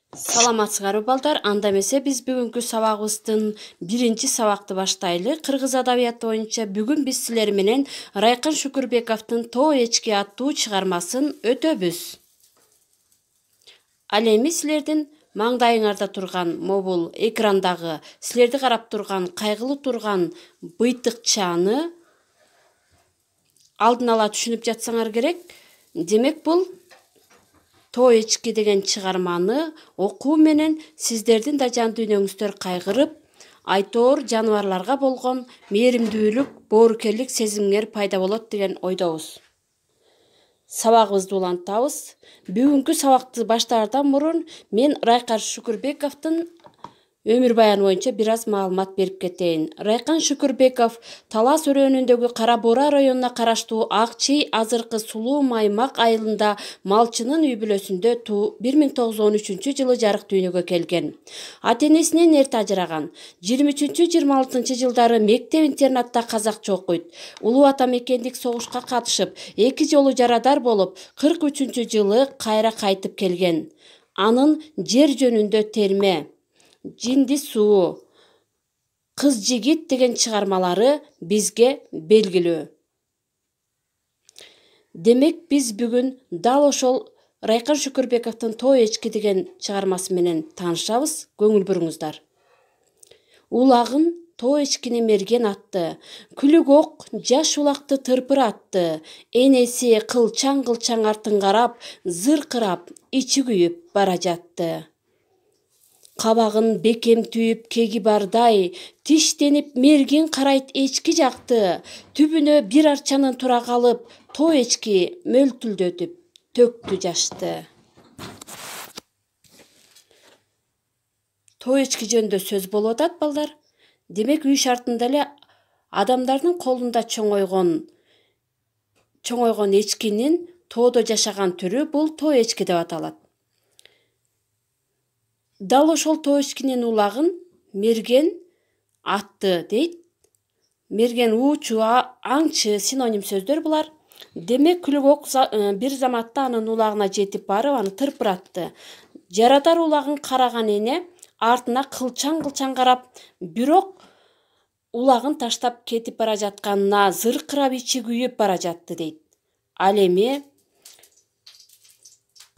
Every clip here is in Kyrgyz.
Саламатсыздарбы балдар, анда эмесе биз бүгүнкү сабагыбыздын биринчи сабакты баштайлы. Кыргыз адабияты боюнча бүгүн биз силер менен Райкан Шүкүрбековдун Тоо эчки аттуу чыгармасын өтөбүз. Ал эми силердин маңдайыңарда турган мобул экрандагы силерди карап турган кайгылуу турган быйтыкчаны алдын ала түшүнүп жатсаңар керек. Демек бул Тоо эчки деген чыгарманы окуу менен сиздердин да жан дүйнөңүздөр кайгырып, айтоор жаныбарларга болгон мээримдүүлүк, боорукерлик сезимиңер пайда болот деген ойдобуз. Сабагыбызды улантабыз. Бүгүнкү сабакты баштаардан мурун мен Райкан Шүкүрбековдун өмүр баяны боюнча бир аз маалымат берип кетейин. Райкан Шүкүрбеков Талас өрөөнүндөгү Кара Бура районуна караштуу Ак Чий азыркы Сулуу Маймак айылында малчынын үй бүлөсүндө 1913 жарык дүйнөгө келген. Ата-энесинен эрте ажыраган. 23-26 жылдары мектеп-интернатта казакча окуйт. Улуу ата мекендик согушка катышып, 2 жолу жарадар болуп, 43 кайра кайтып келген. Анын жер жөнүндө терме, Жинди суу, Кыз жигит деген чыгармалары бизге белгилүү. Демек биз бүгүн дал ошол Райкан Шүкүрбековдун Тоо эчки деген чыгармасы менен таанышабыз. Көңүл буруңуздар. Улагын Тоо эчкини мерген атты, күлүк ок жаш улакты тырпыратты, энеси кылчаң артын карап, зыркырап, ичи күйүп бара жатты. Кабагын бекем түйүп кеги бардай, тиштенип мерген карайт эчки жакты, түбүнө бир арчанын тура калып, Тоо эчки мөлтүлдөтүп төктү жашты. Тоо эчки жөнүндө сөз болуп атат балдар. Демек үй шартында эле адамдардын колунда чоңойгон эчкинин тоодо жашаган түрү бул Тоо эчки деп аталат. Дал ошол Тоо эчкинин улагын мерген атты дейт. Мерген уучу, аңчы синоним сөздөр булар. Демек күлүк ок бир заматта анын улагына жетип барып, аны тырпыратты. Жарадар улагын караган эне артына кылчаң карап, бирок улагын таштап кетип бара жатканына зыркырап ичи күйүп бара жатты дейт. Ал эми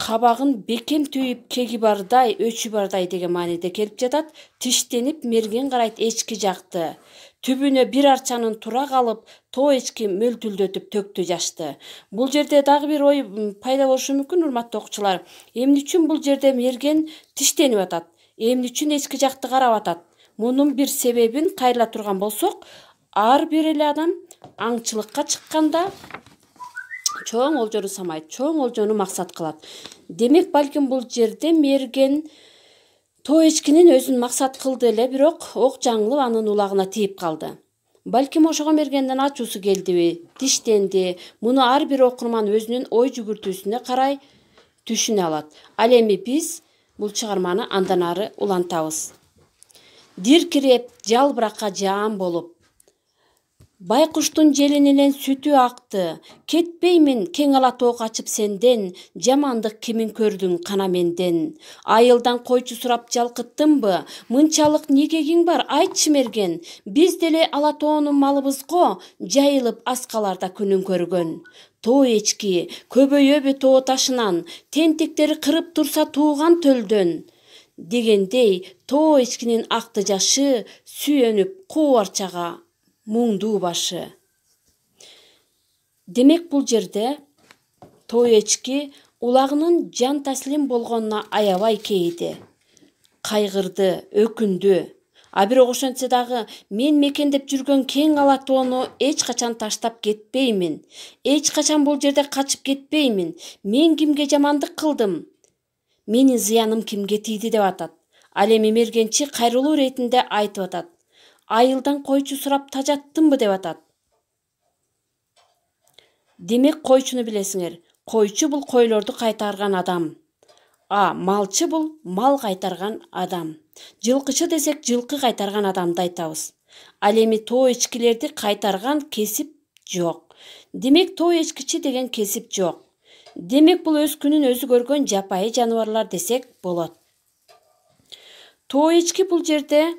кабагын бекем түйүп кеги бардай, өчү бардай деген мааниде келип жатат. Тиштенип мерген карайт эчки жакты. Түбүнө бир арчанын тура калып, Тоо эчки мөлтүлдөтүп төктү жашты. Бул жерде дагы бир ой пайда болушу мүмкүн, урматтуу окуучулар. Эмне үчүн бул жерде мерген тиштенип атат? Эмне үчүн эчки жакты карап атат? Мунун бир себебин кайрыла турган болсок, ар бир эле адам аңчылыкка чыкканда чоң олжону самайт, чоң олжону максат кылат. Демек балким бул жерде мерген Тоо эчкинин өзүн максат кылды эле, бирок ок жаңылып анын улагына тийип калды. Балким ошого мергенден ачуусу келдиби, тиштенди. Муну ар бир окурман өзүнүн ой жүгүртүүсүнө карай түшүнө алат. Ал эми биз бул чыгарманы андан ары улантабыз. Диркиреп, жалбыракка жаан болуп, байкуштун желининен сүтү акты, кетпеймин кең ала тоо качып сенден, жамандык кимин көрдүң кана менден. Айылдан койчу сурап жалкыттымбы, мынчалык негегиң бар, айтчы мерген. Биз деле ала тоонун малыбыз го, жайылып аскаларда күнүн көргөн. Тоо эчки көбөйөбү тоо ташынан, тентектери кырып турса тууган төлдөн. Дегендей Тоо эчкинин акты жашы, сүйөнүп куу арчага муңдуу башы. Демек бул жерде Тоо эчки улагынын жан таслим болгонуна аябай кейиди, кайгырды, өкүндү. А бирок ошентсе дагы мен мекендеп жүргөн кең ала тоону эч качан таштап кетпеймин. Эч качан бул жерде качып кетпеймин. Мен кимге жамандык кылдым? Менин зыяным кимге тийди деп атат. Ал эми мергенчи кайрылуу иретинде айтып атат. Айылдан койчу сурап тажаттымбы деп атат. Демек койчуну билесиңер. Койчу бул койлорду кайтарган адам. Малчы бул мал кайтарган адам. Жылкычы десек жылкы кайтарган адамды айтабыз. Ал эми Тоо эчкилерди кайтарган кесип жок. Демек Тоо эчкичи деген кесип жок. Демек бул өз күнүн өзү көргөн жапайы жаныбарлар десек болот. Тоо эчки бул жерде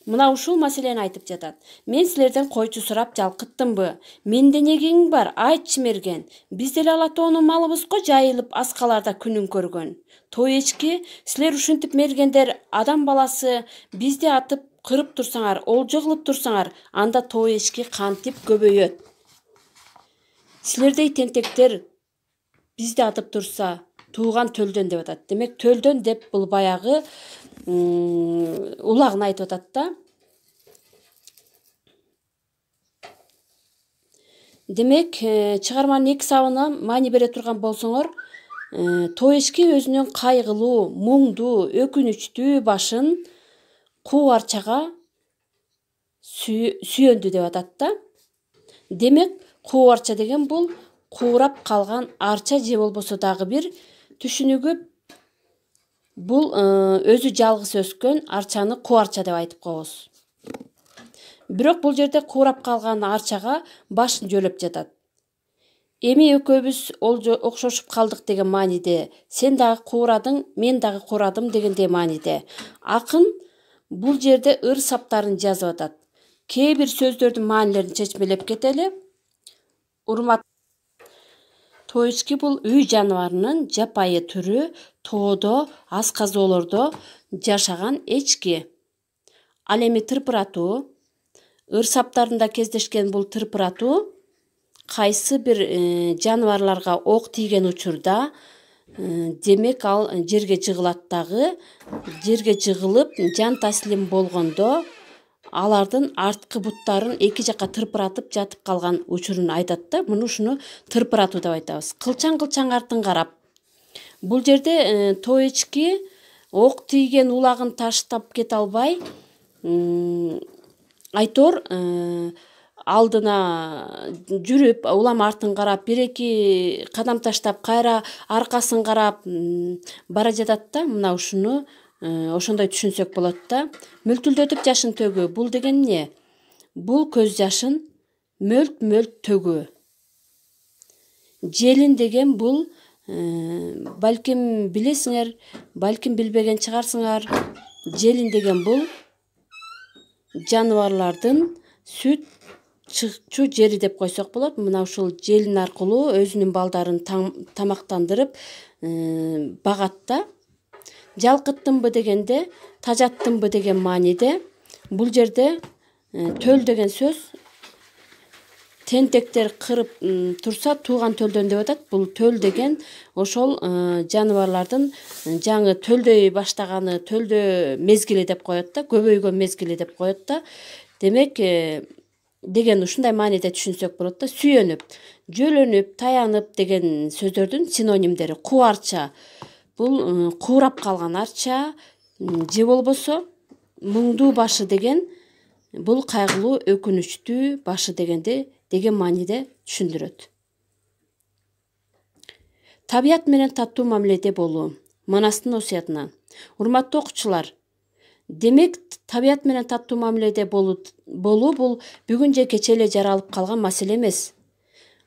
мына ушул маселени айтып жатат. Мен силерден койчу сурап жалкыттымбы? Менде негең бар, айтчы мерген. Биз деле ала тоону малыбызго жайылып аскаларда күнүн көргөн. Тоо эчки, силер ушинтип мергендер адам баласы бизди атып кырып турсаңар, олжо кылып турсаңар, анда тоо эчки кантип көбөйөт. Силердей тентектер бизди атып турса, тууган төлдөн деп атат. Демек төлдөн деп бул баягы улагын айтып атат да. Демек, чыгарманын эки сабына маани бере турган болсоңор, тоо эчки өзүнүн кайгылуу, муңдуу, өкүнүчтүү башын куу арчага сүйөндү деп атат да. Демек, куу арча деген бул куурап калган арча же болбосо дагы бир түшүнүгү бул өзү жалгыз өскөн арчаны куу арча деп айтып коебуз. Бирок бул жерде куурап калган арчага башын жөлөп жатат. Эми экөөбүз окшошуп калдык деген мааниде, сен дагы куурадың, мен дагы куурадым дегендей мааниде. Акын бул жерде ыр саптарын жазып атат. Кээ бир сөздөрдүн маанилерин чечмелеп кетели. Тоо эчки бул үй жаныбарынын жапайы түрү, тоодо, асказоолордо жашаган эчки. Ал эми тырпыратуу, ыр саптарында кездешкен бул тырпыратуу кайсы бир жаныбарларга ок тийген учурда, демек ал жерге жыгылат дагы, жерге жыгылып жан таслим болгондо алардын арткы буттарын эки жакка тырпыратып жатып калган учурун айтат да. Ушуну тырпыратуу деп айтабыз. Кылчаң артын карап. Бул жерде тоо эчки ок тийген улагын таштап кете албай, айтор алдына жүрүп, улам артын карап, бир-эки кадам таштап, кайра аркасын карап бара жатат да. Мына ушуну ошондой түшүнсөк болот да. Мүлтүлдөтүп жашын төгүү. Бул деген эмне? Бул көз жашын мөлт төгүү. Желин деген бул балким билесиңер, балким билбеген чыгарсыңар. Желин деген бул жаныбарлардын сүт чыкчу жери деп койсок болот. Мына ушул желин аркылуу өзүнүн балдарын тамактандырып багат да. Жалкыттымбы дегенде, тажаттымбы деген мааниде. Бул жерде төл деген сөз тентектер кырып турса тууган төлдөн деп атат. Бул төл деген ошол жаныбарлардын жаңы төлдөй баштаганы, төлдө мезгили деп коет да, көбөйгөн мезгили деп коет да. Демек, деген ушундай мааниде түшүнсөк болот да. Сүйөнүп, жөлөнүп, таянып деген сөздөрдүн синонимдери. Куу арча бул куурап калган арча, же болбосо муңдуу башы деген бул кайгылуу, өкүнүчтүү башы деген мааниде түшүндүрөт. Табият менен таттуу мамиледе болуу. Манастын осуятынан. Урматтуу окуучулар, демек табият менен таттуу мамиледе болуу бул бүгүн же кечээ эле жаралып калган маселе эмес.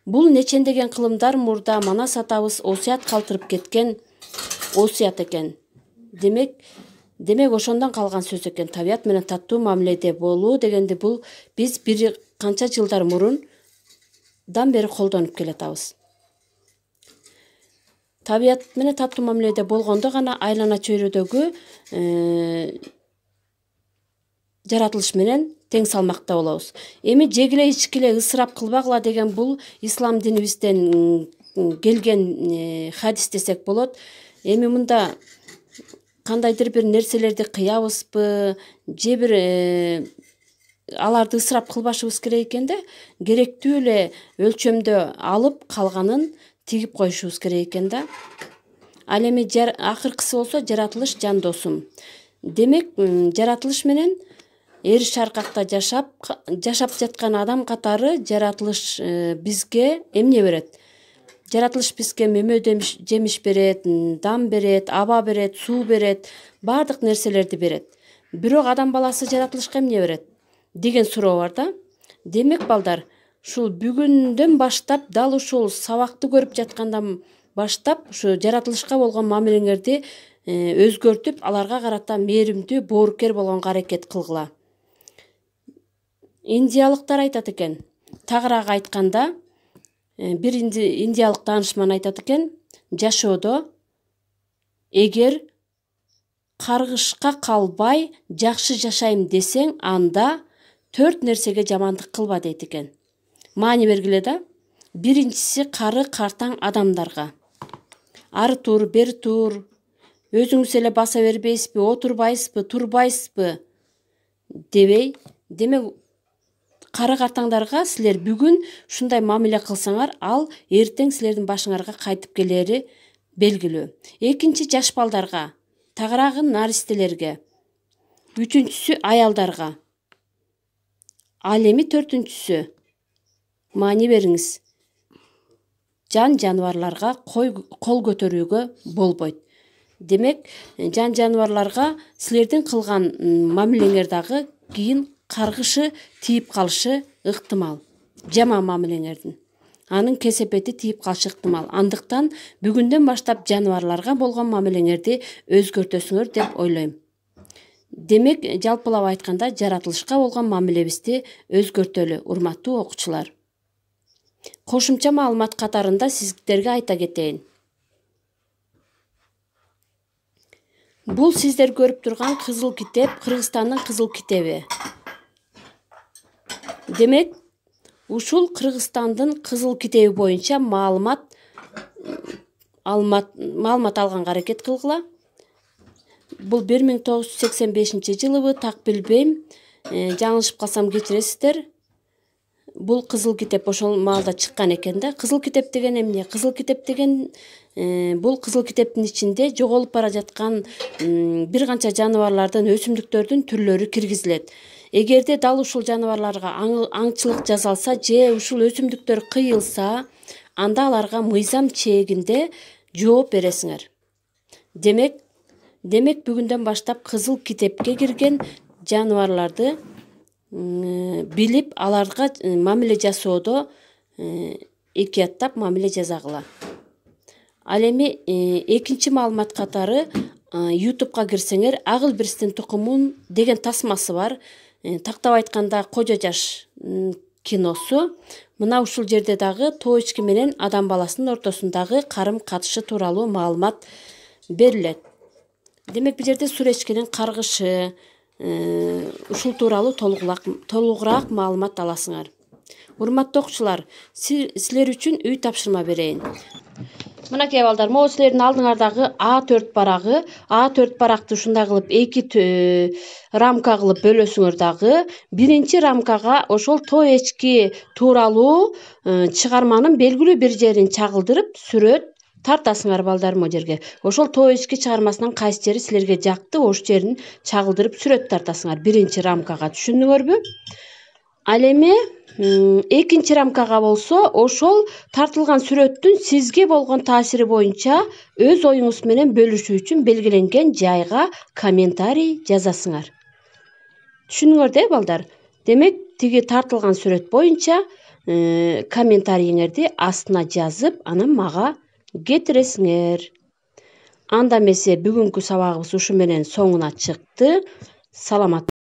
Бул нечендеген кылымдар мурда Манас атабыз осуят калтырып кеткен осуят экен. Демек ошондон калган сөз экен. Табият менен таттуу мамиледе болуу дегенди бул биз бир канча жылдар мурундан бери колдонуп келатабыз. Табият менен таттуу мамиледе болгондо гана айлана чөйрөдөгү жаратылыш менен тең салмакта болобуз. Эми жегиле ичкиле ысырап кылбагыла деген бул ислам динибизден келген хадис десек болот. Эми мында кандайдыр бир нерселерди кыябызбы, же бир аларды ысырап кылбашыбыз керек экен да. Керектүү эле өлчөмдө алып калганын тигип коюшубуз керек экен да. Ал эми акыркысы болсо жаратылыш жан досум. Демек, жаратылыш менен эр шаркакта жашап жаткан адам катары жаратылыш бизге эмне берет? Жаратылыш бизге мөмө жемиш берет, дам берет, аба берет, суу берет, баардык нерселерди берет. Бирок адам баласы жаратылышка эмне берет деген суроо бар да. Демек балдар, ушул бүгүндөн баштап, дал ушул сабакты көрүп жаткандан баштап, ушу жаратылышка болгон мамилеңерди өзгөртүп, аларга карата мээримдүү, боорукер болгонго аракет кылгыла. Индиялыктар айтат экен, тагыраак айтканда, бир индиялык таанышман айтат экен, жашоодо эгер каргышка калбай жакшы жашайм десең, анда 4 нерсеге жамандык кылба дейт экен. Маани бергиле да. Биринчиси кары картаң адамдарга. Ары тур, бери тур, өзүңүз эле баса бербейсизби, отурбайсызбы, турбайсызбы дебей, демек кары картаңдарга силер бүгүн ушундай мамиле кылсаңар, ал эртең силердин башыңарга кайтып келери белгилүү. Экинчи жаш балдарга, тагыраагы наристелерге. Үчүнчүсү аялдарга. Ал эми төртүнчүсү, маани бериңиз, жан жаныбарларга кол көтөрүүгө болбойт. Демек, жан жаныбарларга силердин кылган мамилеңер дагы кийин каргышы тийип калышы ыктымал. Жаман мамилеңердин. Анын кесепети тийип калышы ыктымал. Андыктан бүгүндөн баштап жаныбарларга болгон мамилеңерди өзгөртөсүңөр деп ойлойм. Демек, жалпылап айтканда, жаратылышка болгон мамилебизди өзгөртөлү, урматтуу окуучулар. Кошумча маалымат катарында сиздерге айта кетейин. Бул сиздер көрүп турган кызыл китеп, Кыргызстандын кызыл китеби. Демек, ушул Кыргызстандын кызыл китеби боюнча маалымат алганга аракет кылгыла. Бул 1985 жылыбы, так билбейм, жаңылышып калсам кечиресиздер. Бул кызыл китеп ошол маалда чыккан экен да. Кызыл китеп деген эмне? Кызыл китеп деген бул кызыл китептин ичинде жоголуп бара жаткан бир канча жаныбарлардын, өсүмдүктөрдүн түрлөрү киргизилет. Эгерде дал ушул жаныбарларга аңчылык жасалса же ушул өсүмдүктөр кыйылса, анда аларга мыйзам чегинде жооп бересиңер. Демек бүгүндөн баштап кызыл китепке кирген жаныбарларды билип, аларга мамиле жасоодо экияттап мамиле жасагыла. Ал эми экинчи маалымат катары YouTube'га кирсеңер, Агыл Бирстин тукумун деген тасмасы бар. Тактап айтканда Кожо жаш киносу. Мына ушул жерде дагы тоо ички менен адам баласынын ортосундагы карым катышы тууралуу маалымат берилет. Демек, бул жерде суречкенин каргышы, ушул тууралуу толугураак маалымат аласыңар. Урматтуу окуучулар, силер үчүн үй тапшырма берейин. Мынакей балдар, могу силердин алдыңардагы A4 барагы. A4 баракты ушундай кылып 2 рамка кылып бөлөсүңөр дагы. Биринчи рамкага ошол тоо эчки тууралуу чыгарманын белгилүү бир жерин чагылдырып, сүрөт тартасыңар балдар мо жерге. Ошол тоо эчки чыгармасынан кайсы жери силерге жакты, ош жерин чагылдырып сүрөт тартасыңар биринчи рамкага. Түшүндүңөрбү? Ал эми экинчи рамкага болсо, ошол тартылган сүрөттүн сизге болгон таасири боюнча өз оюңуз менен бөлүшүү үчүн белгиленген жайга комментарий жазасыңар. Түшүндүңөр да, балдар? Демек, тиги тартылган сүрөт боюнча комментарийиңерди астына жазып, анан мага кетиресиңер. Анда эмесе бүгүнкү сабагыбыз ушу менен соңуна чыкты. Саламат